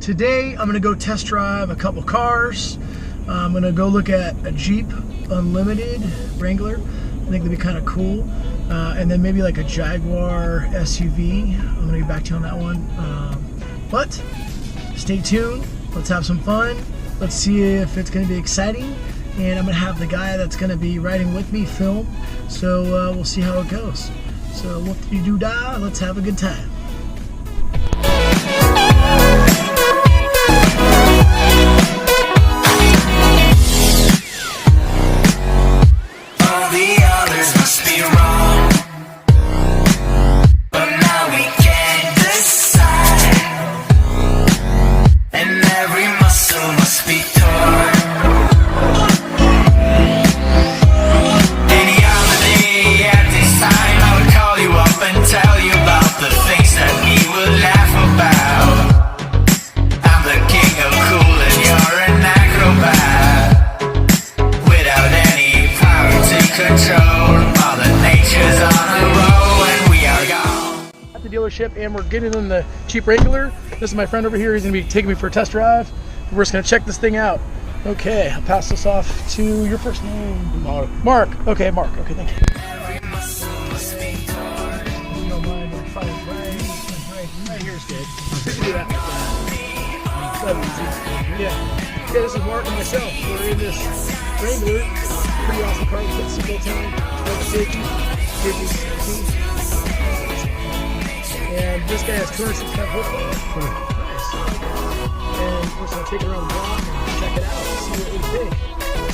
Today I'm gonna go test drive a couple cars. I'm gonna go look at a Jeep Unlimited Wrangler. I think that'd be kind of cool. And then maybe like a Jaguar SUV. I'm gonna get back to you on that one. But stay tuned. Let's have some fun. Let's see if it's gonna be exciting. And I'm gonna have the guy that's gonna be riding with me film. So we'll see how it goes. So what do you do, da? Let's have a good time. Dealership, and we're getting in the Jeep Wrangler. This is my friend over here. He's gonna be taking me for a test drive. We're just gonna check this thing out. Okay, I'll pass this off to your first name. Mark. Mark. Okay, Mark. Okay, thank you. You don't mind, like, right here is good. We can do that. Yeah. Okay, this is Mark and myself. We're in this Wrangler. Pretty awesome car. It's got single time, safety, and this guy has 265 horsepower. Nice. And we're just going to take it around the block and check it out and see what we think.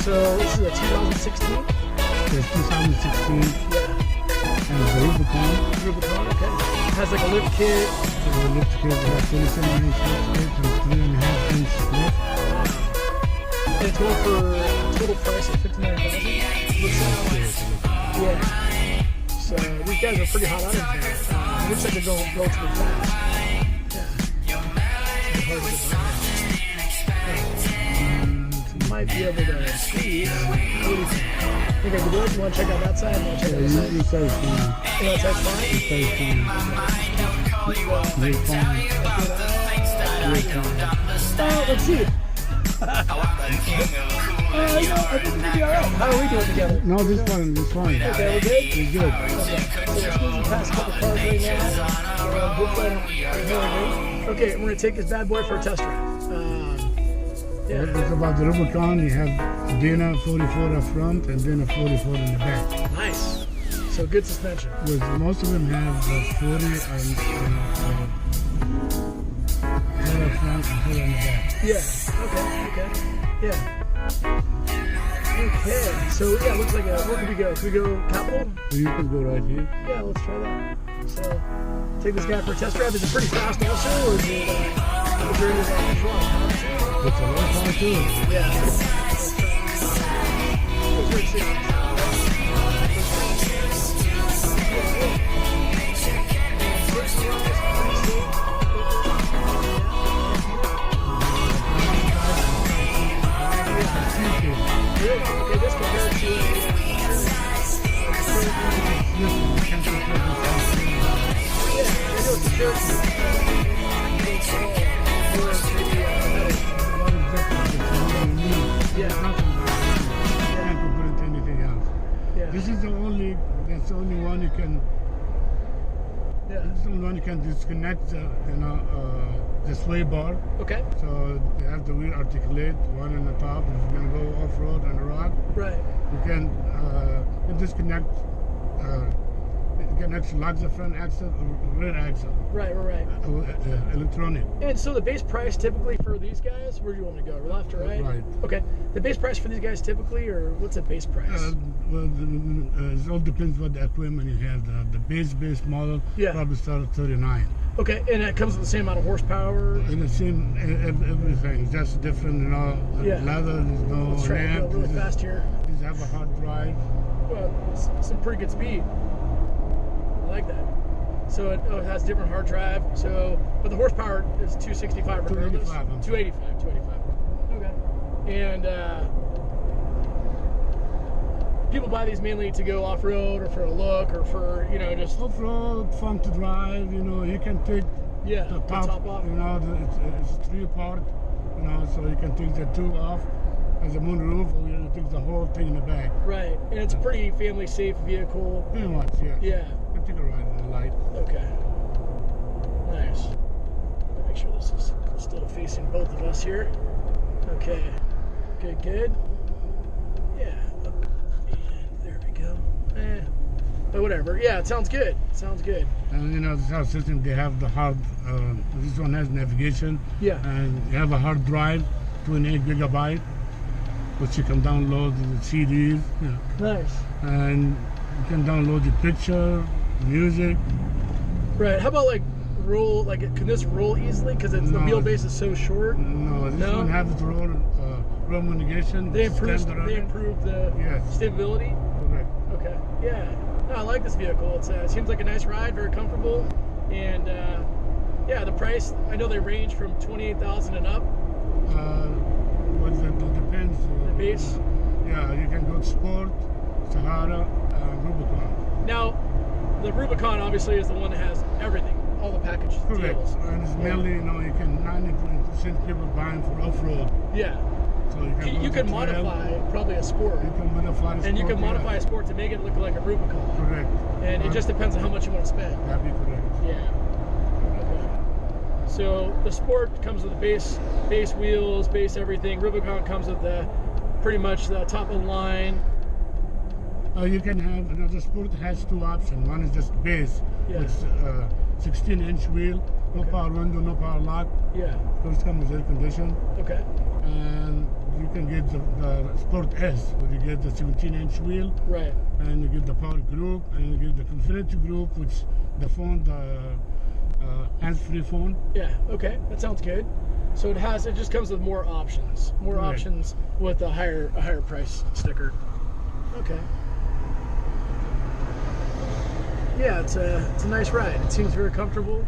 So this is a 2016? It's 2016. Yeah. And it's a Rubicon. Rubicon, okay. It has like a lift kit. So the lift kit has 27-inch lift kit and 3.5-inch lift. And it's going for a total price of $59,000. Yeah. So these guys are pretty hot out of here. Looks like they're going relatively fast. Yeah. It's hard to get by. Might be able to squeeze. What do you think? Think I can do it? You want to check out that side? You want to check out this side? This side's fine. You know, that side's fine? This side's fine. You're fine. You're fine. Let's see. You know, I think we'll be alright. How are we doing together? No, this one is fine. Okay, we're good? We're good. Okay. So we're squeezing past a couple cars right now. Okay, we're going to take this bad boy for a test drive. Yeah. It's about the Rubicon. You have Dana 44 up front and then a 44 in the back. Nice. So good suspension. With most of them have 40 and 4 up front and 4 in the back. Yeah. Okay. Yeah. Okay. So yeah, it looks like where can we go? Can we go Capital? So you can go right here. Yeah, let's try that. So take this guy for a test drive. Is it pretty fast also, or is it It's a lot fun too. Yeah. Okay, this compared to This is the only, that's the only one you can, yeah. This is the only one you can disconnect, the sway bar. Okay. So you have the wheel articulate, one on the top, if you're going to go off-road on a rock. Right. You can disconnect, you can actually lock the front axle or rear axle. Right. Electronic. And so the base price typically for these guys, where do you want me to go? Left or right? Right. Okay. The base price for these guys typically, or what's the base price? It all depends what the equipment you have. The base model probably start at 39. Okay, and it comes with the same amount of horsepower? And the same, everything. Just different, Yeah. leather, there's no Let's try to lamp. go really fast here. These have a hard drive. Well, it's some pretty good speed. I like that. So it has different hard drive. So, but the horsepower is 265 regardless. 285. Okay. And people buy these mainly to go off-road or for a look or for, just off-road, fun to drive. You can take Yeah, the the top off. You know, it's 3-part. You know, so you can take the 2 off as a moonroof, or you take the whole thing in the back. Right, and it's a pretty family safe vehicle. Pretty much, yeah. Yeah. You can take a ride in the light. Okay. Nice. Make sure this is still facing both of us here. Okay. Good, good. Yeah. And there we go. But whatever. Yeah, it sounds good. Sounds good. And you know, the sound system, they have the hard, this one has navigation. Yeah. And you have a hard drive, 28 gigabyte, which you can download the CDs. You know. Nice. And you can download the picture, music. Right. How about like roll? Like, can this roll easily? Because the wheelbase is so short. No, this one has the roll navigation. They improved the stability. Correct. Okay. Yeah. No, I like this vehicle. It seems like a nice ride, very comfortable, and yeah, the price. I know they range from 28,000 and up. But it depends. The base. Yeah, you can go to Sport, Sahara, Rubicon. Now, the Rubicon obviously is the one that has everything, all the packages. Correct. Deals. And it's mainly, you know, you can 90% people buying for off-road. Yeah. So you can modify probably a Sport. You can modify a Sport. And you can modify a Sport to make it look like a Rubicon. Correct. And it just depends on how much you want to spend. That'd be correct. Yeah. Okay. So the Sport comes with the base wheels, base everything. Rubicon comes with the pretty much the top of the line. You can have, you know, the Sport has 2 options. One is just base, which 16-inch wheel, no power window, no power lock. Yeah. First comes with air condition. Okay. And you can get the Sport S, where you get the 17-inch wheel. Right. And you get the power group, and you get the Infinity group, which the phone, the hands-free phone. Yeah. Okay. That sounds good. So it just comes with more options. More options with a higher price sticker. Okay. Yeah, it's a nice ride. It seems very comfortable.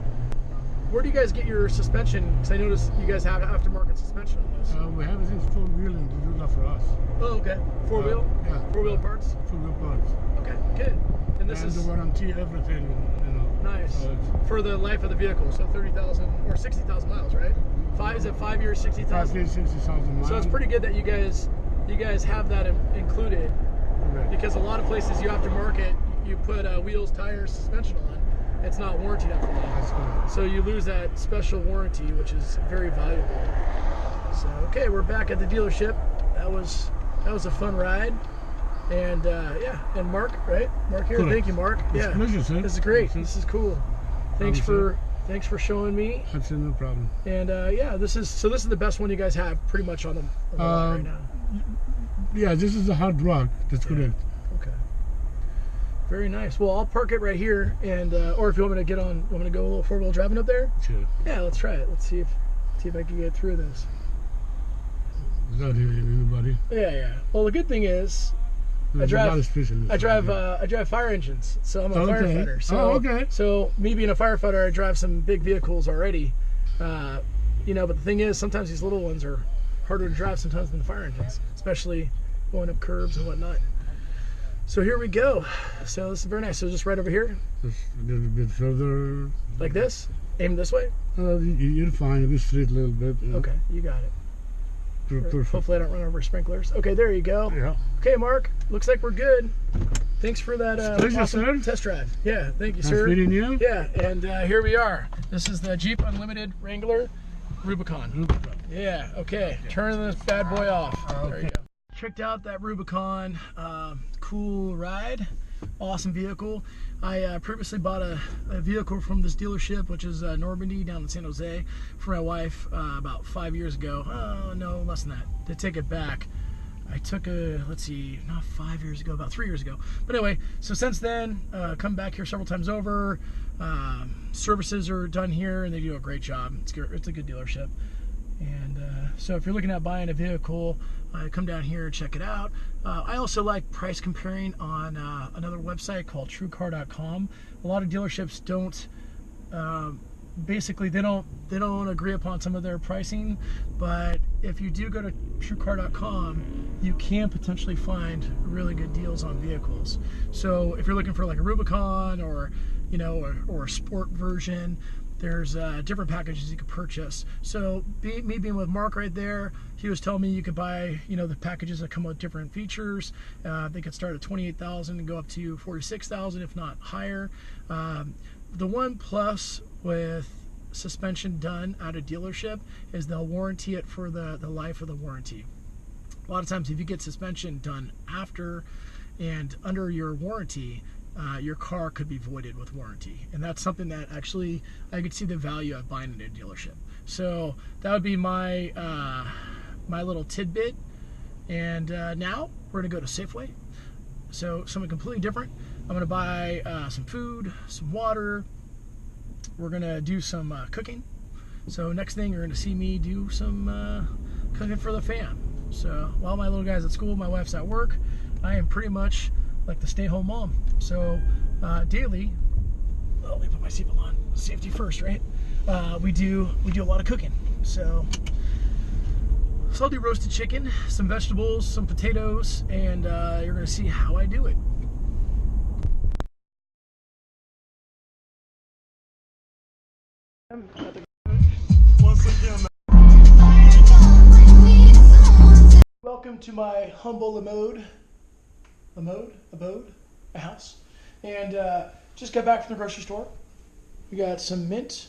Where do you guys get your suspension? Because I noticed you guys have aftermarket suspension on this. We have it in 4-wheeling to do that for us. Oh, okay. 4-wheel? Yeah. 4-wheel parts? 4-wheel parts. Okay, good. And this is the warranty, everything, you know. Nice. For the life of the vehicle, so 30,000 or 60,000 miles, right? Is it 5 years, 60,000? 5 years, 60,000 miles. So it's pretty good that you guys have that included. Correct. Because a lot of places you aftermarket, you put wheels, tires, suspension on. It's not warranted after that. That's correct. So you lose that special warranty, which is very valuable. So okay, we're back at the dealership. That was a fun ride. And yeah, and Mark, right? Mark here. Correct. Thank you, Mark. It's a pleasure, sir. This is great. This is cool. Thanks for showing me. Absolutely no problem. And yeah, this is the best one you guys have pretty much on the line right now. Yeah, this is a hard rock. That's correct. Okay. Very nice. Well, I'll park it right here, and or if you want me to get on, you want me to go a little 4-wheel driving up there? Sure. Yeah, let's try it. Let's see if I can get through this. Without hitting anybody. Yeah. Well, the good thing is, I drive fire engines, so I'm a firefighter. So, so me being a firefighter, I drive some big vehicles already. You know, but the thing is, sometimes these little ones are harder to drive sometimes than the fire engines, especially going up curbs and whatnot. So here we go. So this is very nice. So just right over here. Just a little bit further. Like this? Aim this way? You're fine. You go straight a little bit. Okay, you got it. Perfect. Hopefully I don't run over sprinklers. Okay, there you go. Yeah. Okay, Mark. Looks like we're good. Thanks for that awesome test drive. Yeah, thank you, sir. Nice meeting you. Yeah, and here we are. This is the Jeep Unlimited Wrangler Rubicon. Yeah, okay. Turning this bad boy off. Okay. There you go. Checked out that Rubicon. Cool ride. Awesome vehicle. I previously bought a vehicle from this dealership, which is Normandy down in San Jose, for my wife about 5 years ago. Oh, no, less than that. To take it back, I took let's see, not 5 years ago, about 3 years ago. But anyway, so since then, come back here several times over. Services are done here, and they do a great job. It's a good dealership. And so if you're looking at buying a vehicle, come down here and check it out. I also like price comparing on another website called TrueCar.com. A lot of dealerships don't, basically they don't agree upon some of their pricing, but if you do go to TrueCar.com, you can potentially find really good deals on vehicles. So if you're looking for like a Rubicon or, you know, or a sport version, there's different packages you could purchase. So me being with Mark right there, he was telling me you could buy, you know, the packages that come with different features. They could start at $28,000 and go up to $46,000, if not higher. The one plus with suspension done at a dealership is they'll warranty it for the life of the warranty. A lot of times if you get suspension done after and under your warranty, your car could be voided with warranty, and that's something that actually I could see the value of buying at a dealership. So that would be my my little tidbit. And now we're gonna go to Safeway. So something completely different. I'm gonna buy some food, some water. We're gonna do some cooking. So next thing you're gonna see me do some cooking for the fam. So while my little guy's at school, my wife's at work, I am pretty much like the stay-home mom. So daily, let me put my seatbelt on. Safety first, right? We do a lot of cooking. So I'll do roasted chicken, some vegetables, some potatoes, and you're gonna see how I do it. Once again, welcome to my humble abode, a house. And just got back from the grocery store. We got some mint,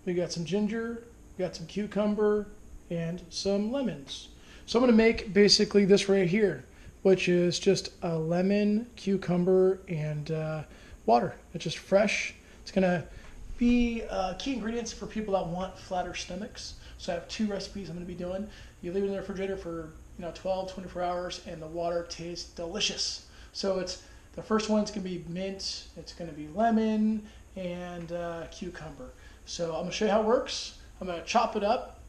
we got some ginger, we got some cucumber, and some lemons. So I'm gonna make basically this right here, which is just a lemon, cucumber, and water. It's just fresh. It's gonna be key ingredients for people that want flatter stomachs. So I have 2 recipes I'm gonna be doing. You leave it in the refrigerator for 12, 24 hours, and the water tastes delicious. So the first one's gonna be mint, it's gonna be lemon, and cucumber. So I'm gonna show you how it works. I'm gonna chop it up.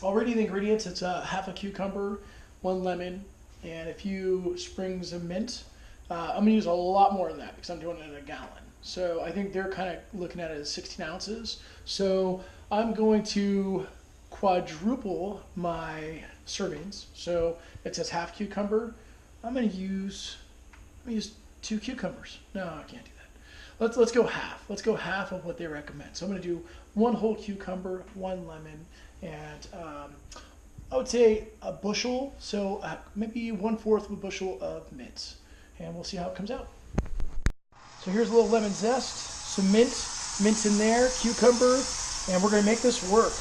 Already the ingredients, it's half a cucumber, 1 lemon, and a few sprigs of mint. I'm gonna use a lot more than that because I'm doing it in a gallon. So I think they're kind of looking at it as 16 ounces. So I'm going to quadruple my servings. So it says half cucumber. I'm gonna use 2 cucumbers. No, I can't do that. Let's go half. Let's go half of what they recommend. So I'm gonna do 1 whole cucumber, 1 lemon, and I would say a bushel. So maybe 1/4 of a bushel of mint, and we'll see how it comes out. So here's a little lemon zest, some mint in there, cucumber, and we're gonna make this work.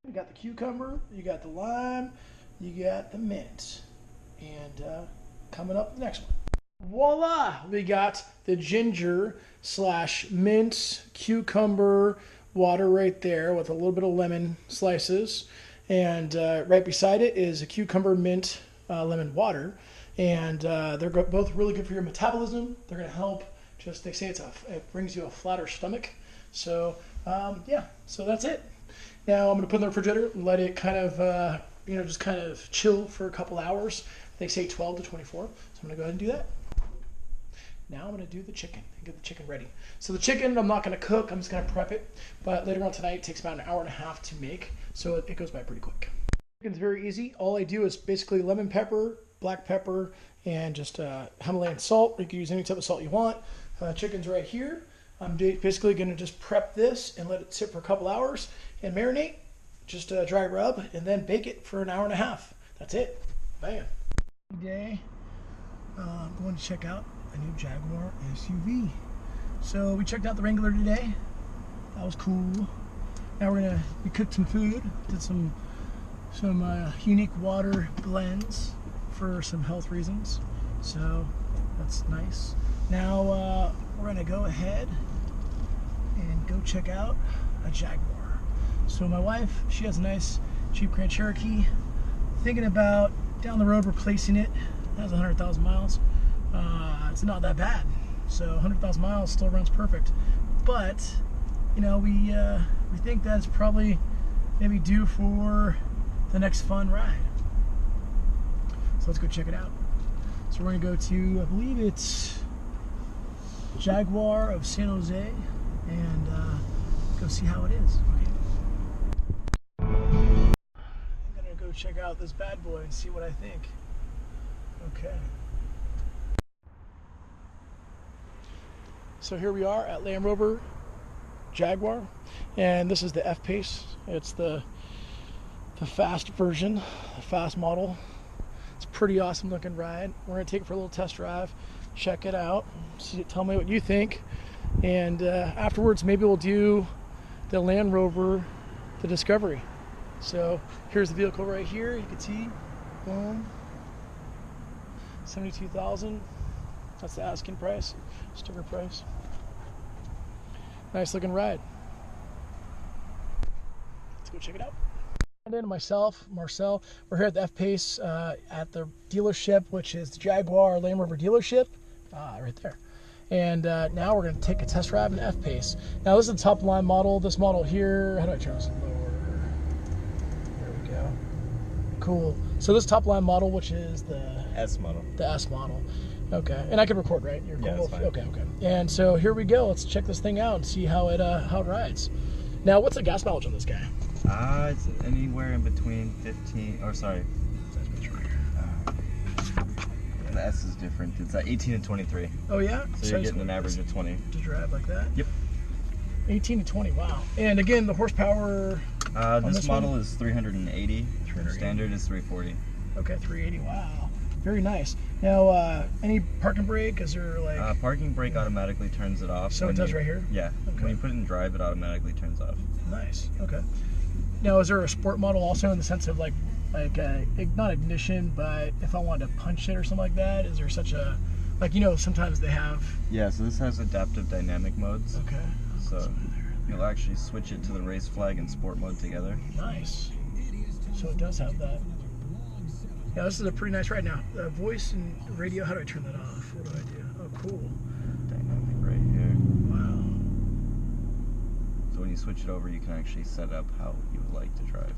You got the cucumber, you got the lime, you got the mint, and coming up the next one. Voila! We got the ginger / mint cucumber water right there with a little bit of lemon slices, and right beside it is a cucumber mint lemon water, and they're both really good for your metabolism. They're gonna help. They say it brings you a flatter stomach. So yeah, so that's it. Now I'm gonna put it in the refrigerator and let it kind of just kind of chill for a couple hours. They say 12 to 24. So I'm gonna go ahead and do that. Now I'm gonna do the chicken and get the chicken ready. So the chicken I'm not gonna cook. I'm just gonna prep it. But later on tonight it takes about 1.5 hours to make. So it goes by pretty quick. Chicken's very easy. All I do is basically lemon pepper, black pepper, and just Himalayan salt. You can use any type of salt you want. Chicken's right here. I'm basically going to just prep this and let it sit for a couple hours and marinate. Just dry rub and then bake it for 1.5 hours. That's it. Bam. Today, I'm going to check out a new Jaguar SUV. So we checked out the Wrangler today. That was cool. Now we cooked some food. Did some unique water blends for some health reasons. So that's nice. Now we're gonna go ahead and go check out a Jaguar. So my wife, she has a nice Jeep Grand Cherokee. Thinking about down the road replacing it. It has 100,000 miles. It's not that bad. So 100,000 miles still runs perfect. But we think that's probably maybe due for the next fun ride. So let's go check it out. So we're gonna go to, I believe it's Jaguar of San Jose, and go see how it is. Okay. I'm gonna go check out this bad boy and see what I think. Okay. So here we are at Land Rover Jaguar, and this is the F-Pace. It's the fast version, the fast model. It's a pretty awesome looking ride. We're gonna take it for a little test drive, check it out, tell me what you think, and afterwards maybe we'll do the Land Rover, the Discovery. So here's the vehicle right here. You can see, boom, 72,000. That's the asking price, sticker price. Nice looking ride. Let's go check it out. And myself, Marcel, we're here at the F-Pace at the dealership, which is the Jaguar Land Rover dealership, right there. And now we're going to take a test drive in the F-Pace. Now this is the top line model. This model here, how do I turn this lower? There we go. Cool. So this top line model, which is the S model. The S model. Okay. And I can record, right? You're cool. Yeah, okay. And so here we go. Let's check this thing out and see how it rides. Now, what's the gas mileage on this guy? It's anywhere in between 15, or sorry. The S is different. It's at 18 and 23. Oh yeah? So you're getting an average of 20. To drive like that? Yep. 18 to 20, wow. And again, the horsepower this model is 380. Standard is 340. Okay, 380, wow. Very nice. Now, any parking brake? Is there like... parking brake automatically turns it off. So it does right here? Yeah. Okay. When you put it in drive, it automatically turns off. Nice, okay. Now, is there a sport model also in the sense of like not ignition, but if I wanted to punch it or something like that, is there such a, like, you know, sometimes they have... Yeah, so this has adaptive dynamic modes. Okay. So you'll actually switch it to the race flag and sport mode together. Nice. So it does have that. Yeah, this is a pretty nice ride. Now, voice and radio, how do I turn that off? What do I do? Oh, cool. Dynamic right here. Wow. So when you switch it over, you can actually set up how you would like to drive.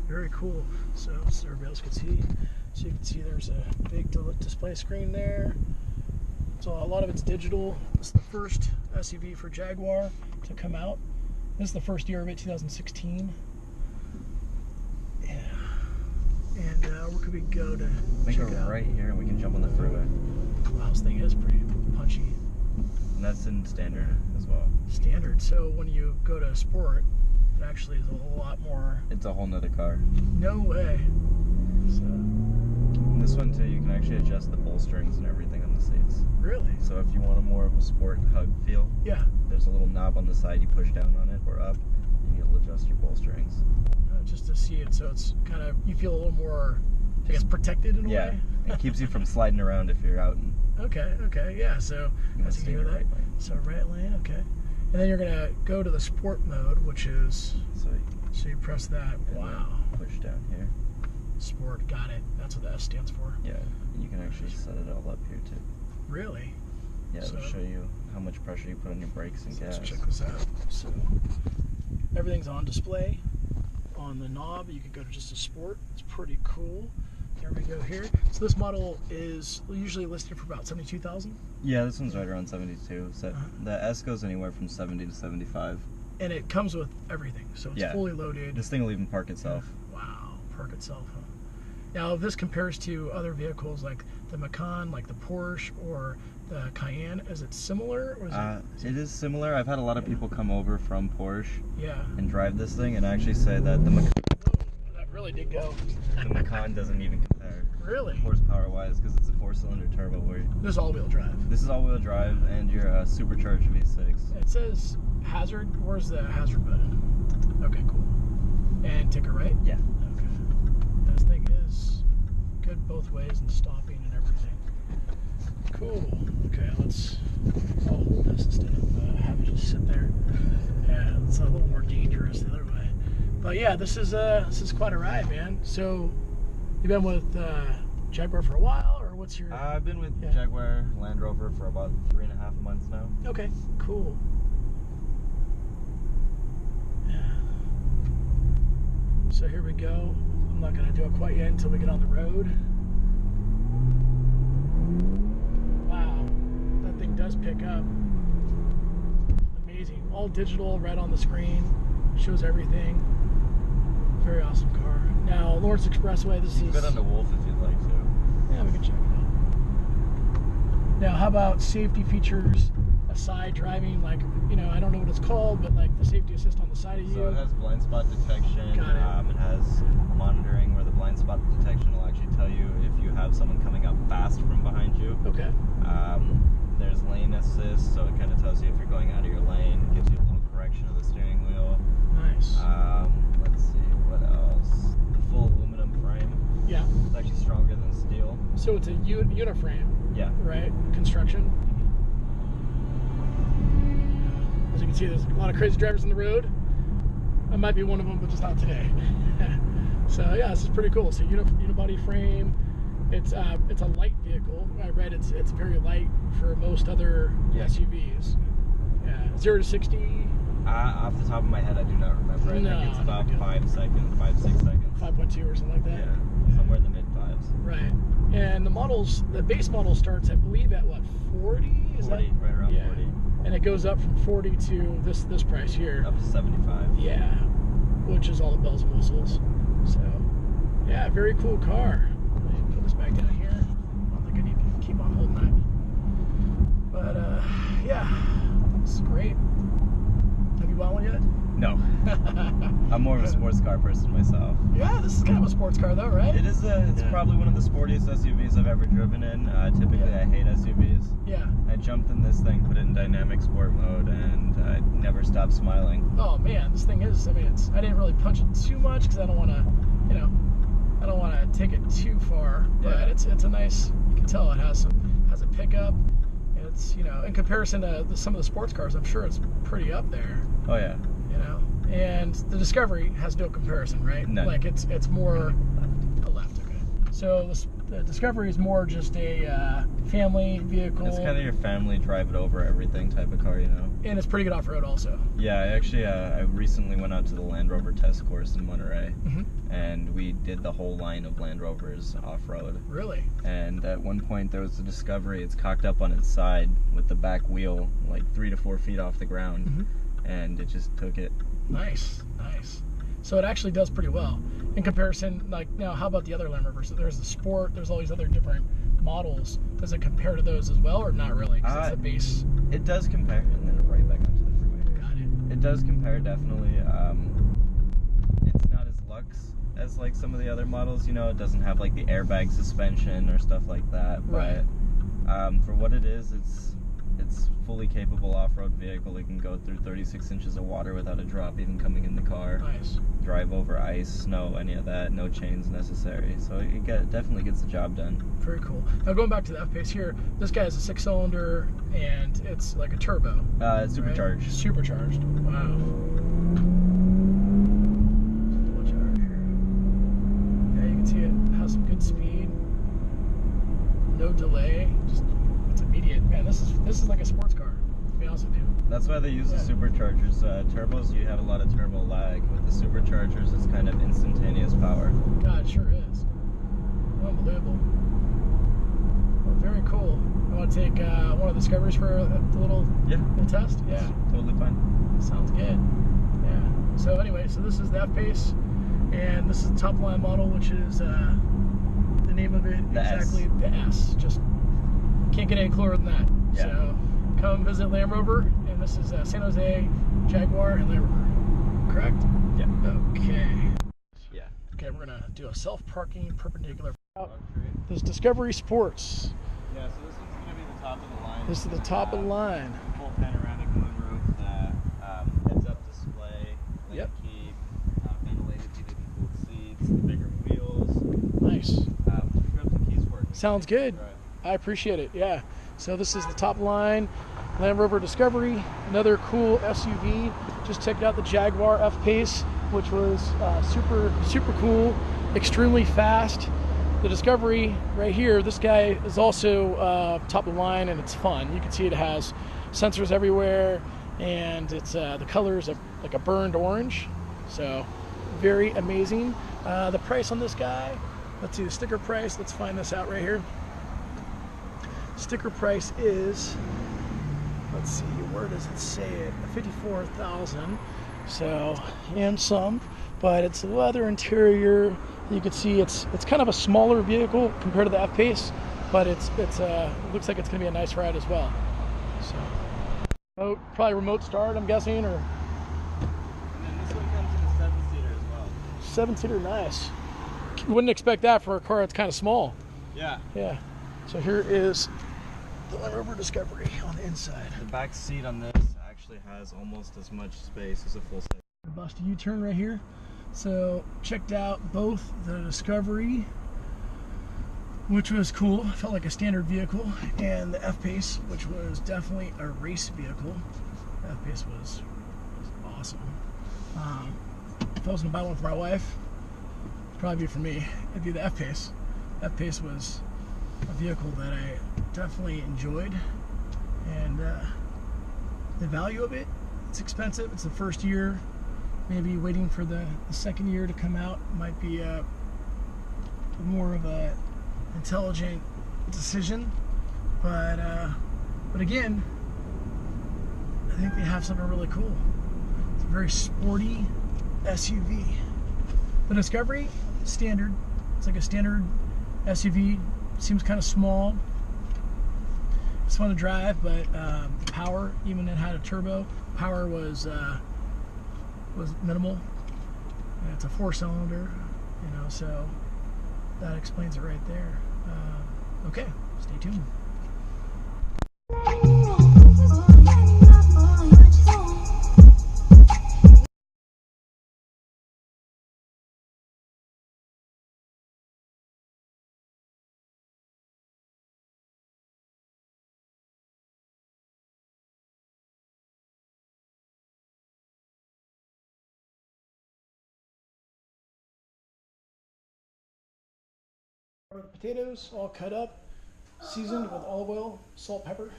Very cool. So everybody else can see. So you can see there's a big display screen there. So a lot of it's digital. This is the first SUV for Jaguar to come out. This is the first year of it, 2016. Yeah. And where could we go to check out? Right here, and we can jump on the freeway. Wow, this thing is pretty punchy. And that's in standard as well. Standard. So when you go to sport, it actually is a lot more. It's a whole nother car. No way. So. And this one too, you can actually adjust the bolsterings and everything on the seats. Really? So if you want a more of a sport hug feel, yeah, there's a little knob on the side. You push down on it or up, and you'll adjust your bolsterings. Just to see it, so it's kind of, you feel a little more, I guess, protected in a way. Yeah, it keeps you from sliding around if you're out. Okay, yeah. So as you hear that, right so right lane, okay. And then you're gonna go to the sport mode, which is so you press that. Wow. Push down here. Sport, got it. That's what the S stands for. Yeah, and you can actually set it all up here too. Really? Yeah, it'll show you how much pressure you put on your brakes and gas. Let's check this out. So everything's on display. On the knob, you can go to just a sport. It's pretty cool. There we go here. So this model is usually listed for about 72,000. Yeah, this one's right around 72. So the S goes anywhere from 70 to 75. And it comes with everything, so it's fully loaded. This thing will even park itself. Wow, park itself, huh? Now, if this compares to other vehicles like the Macan, like the Porsche, or the Cayenne, is it similar? Or is it is similar. I've had a lot of people come over from Porsche and drive this thing and actually say that the Macan... That really did go. The Macan doesn't even compare. Really? Horsepower-wise, because it's a 4-cylinder turbo. This is all-wheel drive. This is all-wheel drive, and you're supercharged V6. It says hazard. Where's the hazard button? Okay, cool. And ticker right? Yeah. Okay. This thing is good both ways and stopping and everything. Cool. Okay, I'll hold this instead of having to just sit there. Yeah, it's a little more dangerous the other way. But yeah, this is quite a ride, man. So you've been with Jaguar for a while, or what's your... I've been with Jaguar Land Rover for about 3.5 months now. Okay, cool. So here we go. I'm not going to do it quite yet until we get on the road. Wow, that thing does pick up. Amazing. All digital, right on the screen. Shows everything. Very awesome car. Now, Lawrence Expressway, this is... You can go down to Wolf if you'd like to. Yeah, we can check it out. Now, how about safety features? a side driving, like, you know, I don't know what it's called, but like the safety assist on the side of you. So it has blind spot detection. Got it. It has monitoring where the blind spot detection will actually tell you if you have someone coming up fast from behind you. Okay. There's lane assist, so it kind of tells you if you're going out of your lane. Gives you a little correction of the steering wheel. Nice. Let's see, what else? The full aluminum frame. Yeah. It's actually stronger than steel. So it's a uniframe. Yeah. Right? Construction. As you can see, there's a lot of crazy drivers on the road. I might be one of them, but just not today. So yeah, this is pretty cool. So unibody frame. It's a light vehicle. I read it's very light for most other SUVs. Yeah, 0 to 60. Off the top of my head, I do not remember. I think it's about 5 seconds, 5-6 seconds. 5.2 or something like that. Yeah, somewhere in the mid fives. Right. And the base model starts, I believe, at what, 40? 40, right around 40. And it goes up from 40 to this price here. Up to 75. Yeah, which is all the bells and whistles. So, yeah, very cool car. Let me put this back down here. I don't think I need to keep on holding that. But, yeah, this is great. Have you bought one yet? No. I'm more of a sports car person myself. Yeah, this is kind of a sports car though, right? It is. It's probably one of the sportiest SUVs I've ever driven in. Typically, I hate SUVs. Yeah. I jumped in this thing, put it in dynamic sport mode, and I never stopped smiling. Oh man, this thing is. I mean, I didn't really punch it too much because I don't want to, you know, I don't want to take it too far. But it's a nice. You can tell it has a pickup. It's, you know, in comparison to some of the sports cars, I'm sure it's pretty up there. Oh yeah. You know, and the Discovery has no comparison, right? No. Like it's more left. Okay. So the Discovery is more just a family vehicle. It's kind of your family drive it over everything type of car, you know. And it's pretty good off road also. Yeah, I recently went out to the Land Rover test course in Monterey, and we did the whole line of Land Rovers off road. Really? And at one point there was a Discovery. It's cocked up on its side with the back wheel like 3 to 4 feet off the ground. And it just took it. Nice. So it actually does pretty well in comparison. Like, now, how about the other Land Rovers? So there's the Sport. There's all these other different models. Does it compare to those as well, or not really? 'Cause it's the base. It does compare, and then right back onto the freeway. Got it. It does compare, definitely. It's not as luxe as like some of the other models. You know, it doesn't have like the airbag suspension or stuff like that. Right. But for what it is, it's fully capable off-road vehicle. It can go through 36 inches of water without a drop even coming in the car. Nice. Drive over ice, snow, any of that. No chains necessary. So it definitely gets the job done. Very cool. Now going back to the F-Pace here, this guy is a 6-cylinder and it's like a turbo. It's supercharged. Right? Supercharged. Wow. Watch out right here. Yeah, you can see it has some good speed. No delay. Just it's immediate. Man, this is like a sports car, to be honest with you. That's why they use the superchargers. Turbos, you have a lot of turbo lag. With the superchargers, it's kind of instantaneous power. God, it sure is. Unbelievable. Well, very cool. I want to take one of the Discoveries for a little test. Yeah. Totally fine. Sounds good. Yeah. So anyway, so this is the F-Pace, and this is the top line model, which is the name of it the S. Just can't get any cooler than that. Yeah. So come visit Land Rover, and this is San Jose, Jaguar, and Land Rover. Correct? Yeah. Okay. Yeah. Okay, we're gonna do a self-parking perpendicular. This Discovery Sports. Yeah, so this one's gonna be the top of the line. This is the top of the line. Full panoramic moonroof, heads-up display, lane keep, ventilated, heated and cooled seats, the bigger wheels. Nice. Grab some keys for it. Sounds good. I appreciate it. Yeah. So this is the top line Land Rover Discovery, another cool SUV. Just checked out the Jaguar F-Pace, which was super cool, extremely fast. The Discovery right here, this guy is also top of the line, and it's fun. You can see it has sensors everywhere, and it's the color is like a burned orange, so very amazing. The price on this guy, let's see the sticker price. Let's find this out right here. Sticker price is, let's see, where does it say it? $54,000. So, and some, but it's a leather interior. You can see it's kind of a smaller vehicle compared to the F-Pace, but it looks like it's going to be a nice ride as well. So, Oh, probably remote start, I'm guessing, or And then this one comes in a 7-seater as well. 7-seater, nice. You wouldn't expect that for a car that's kind of small. Yeah. Yeah. So here is the Land Rover Discovery on the inside. The back seat on this actually has almost as much space as a full size. Bust a U-turn right here. So checked out both the Discovery, which was cool, felt like a standard vehicle, and the F-Pace, which was definitely a race vehicle. The F-Pace was awesome. If I was gonna buy one for my wife, it'd probably be for me. It'd be the F-Pace. F-Pace was a vehicle that I definitely enjoyed, and the value of it, it's expensive. It's the first year. Maybe waiting for the second year to come out might be more of a intelligent decision, but again, I think they have something really cool. It's a very sporty SUV. The Discovery, standard. It's like a standard SUV. Seems kind of small. It's fun to drive, but the power, even it had a turbo, power was minimal. And it's a 4-cylinder, you know, so that explains it right there. Okay, stay tuned. Potatoes all cut up, seasoned with olive oil, salt, pepper.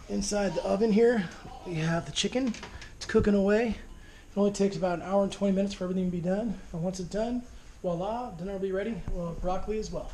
Inside the oven here, we have the chicken. It's cooking away. It only takes about an hour and 20 minutes for everything to be done. And once it's done, voila, dinner will be ready. Well, broccoli as well.